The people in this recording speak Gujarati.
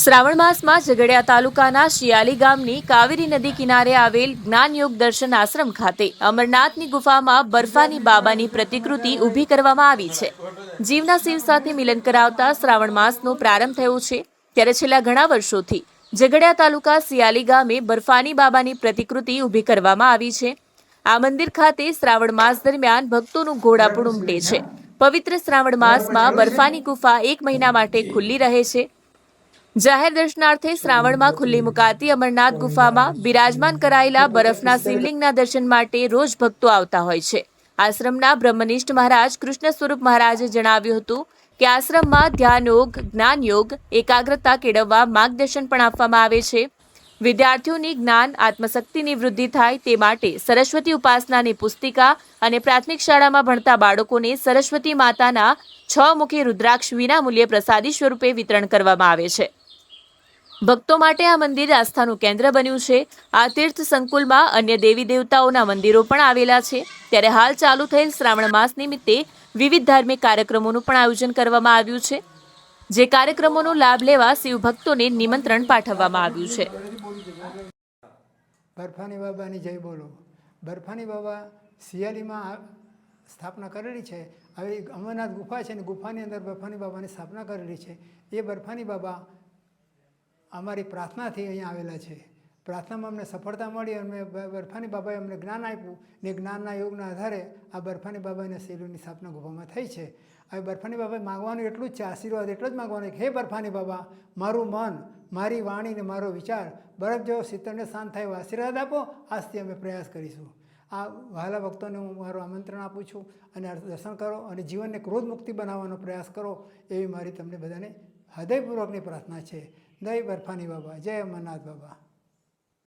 શ્રાવણ માસમાં ઝઘડિયા તાલુકાના શિયાલી ગામની કાવેરી નદી કિનારે આવેલ જ્ઞાનયોગ દર્શન આશ્રમ ખાતે અમરનાથની ગુફામાં બર્ફાની બાબાની પ્રતિકૃતિ ઊભી કરવામાં આવી છે। જીવના શિવ સાથે મિલન કરાવતા શ્રાવણ માસનો પ્રારંભ થયો છે, ત્યારે છેલ્લા ઘણા વર્ષોથી ઝઘડિયા તાલુકા શિયાલી ગામે બર્ફાની બાબાની પ્રતિકૃતિ ઊભી કરવામાં આવી છે। આ મંદિર ખાતે શ્રાવણ માસ દરમિયાન ભક્તોનું ઘોડાપૂર ઉમટે છે। પવિત્ર શ્રાવણ માસમાં બર્ફાની ગુફા 1 મહિના માટે ખુલ્લી રહે છે। જાહેર દર્શનાર્થે શ્રાવણમાં ખુલ્લી મુકાતી અમરનાથ ગુફામાં બિરાજમાન કરાયેલા બરફના શિવલિંગના દર્શન માટે રોજ ભક્તો આવતા હોય છે। આશ્રમના બ્રહ્મનિષ્ઠ મહારાજ કૃષ્ણ સ્વરૂપ મહારાજે જણાવ્યું હતું કે આશ્રમમાં ધ્યાનયોગ, જ્ઞાનયોગ, એકાગ્રતા કેળવવા માર્ગદર્શન પણ આપવામાં આવે છે। વિદ્યાર્થીઓની જ્ઞાન આત્મશક્તિની વૃદ્ધિ થાય તે માટે સરસ્વતી ઉપાસનાની પુસ્તિકા અને પ્રાથમિક શાળામાં ભણતા બાળકોને સરસ્વતી માતાના 6 મુખી રુદ્રાક્ષ વિનામૂલ્યે પ્રસાદી સ્વરૂપે વિતરણ કરવામાં આવે છે। ભક્તો માટે આ મંદિર આસ્થાનું કેન્દ્ર બન્યું છે। આ તીર્થ સંકુલમાં અન્ય દેવી દેવતાઓના મંદિરો પણ આવેલા છે। ત્યારે હાલ ચાલુ થયેલ શ્રાવણ માસ નિમિત્તે વિવિધ ધાર્મિક કાર્યક્રમોનું પણ આયોજન કરવામાં આવ્યું છે, જે કાર્યક્રમોનો લાભ લેવા શિવ ભક્તોને નિમંત્રણ પાઠવવામાં આવ્યું છે। બર્ફાની બાબાની જય બોલો। બર્ફાની બાબા શિયાળીમાં સ્થાપના કરેલી છે। હવે અમરનાથ ગુફા છે ને, ગુફાની અંદર બર્ફાની બાબાની સ્થાપના કરેલી છે। એ બર્ફાની બાબા અમારી પ્રાર્થનાથી અહીંયા આવેલા છે। પ્રાર્થનામાં અમને સફળતા મળી અને બર્ફાની બાબાએ અમને જ્ઞાન આપ્યું ને જ્ઞાનના યોગના આધારે આ બર્ફાની બાબાના શિવલિંગની સ્થાપના ગુફામાં થઈ છે। હવે બર્ફાની બાબાએ માગવાનું એટલું જ છે, આશીર્વાદ એટલો જ માગવાનો કે હે બર્ફાની બાબા, મારું મન, મારી વાણી ને મારો વિચાર બરફ જેવો શીતળને શાંત થાય એવો આશીર્વાદ આપો। આજથી અમે પ્રયાસ કરીશું। આ વહાલા ભક્તોને હું મારું આમંત્રણ આપું છું અને દર્શન કરો અને જીવનને ક્રોધ મુક્તિ બનાવવાનો પ્રયાસ કરો, એવી મારી તમને બધાને હૃદયપૂર્વકની પ્રાર્થના છે। જય બર્ફાની બાબા, જય અમરનાથ બાબા।